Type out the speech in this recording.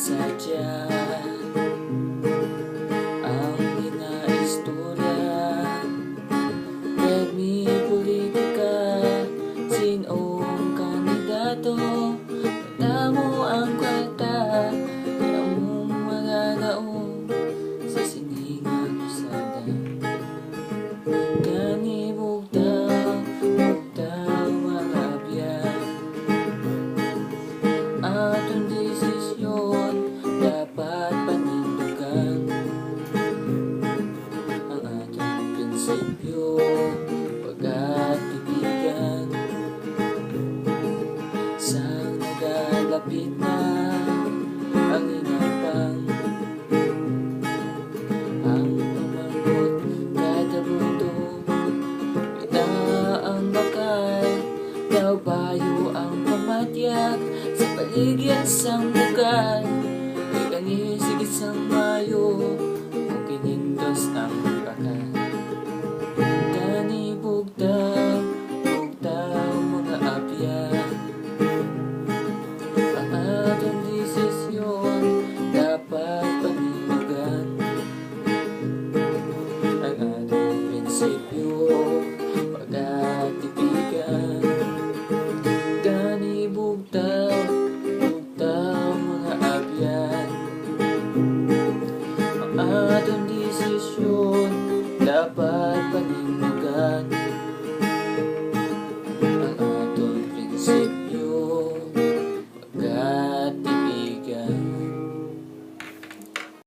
sadya ang inaistorya. Demi politika, sinong kandidato, tanda mo ang kwarta, kaya mong magagaon sa siningang usada. Gani bugtaw mga biyan, atong desisyon dapat panindugan. Ang ating prinsipyo pag-atibigan, sa nagalapit na ang inapang, ang pamangkot kada buto, ina ang bakal, daw bayo ang pamatyak, sa paligid sang bukal, ikanis sigit sang mayo, kung kinindos ang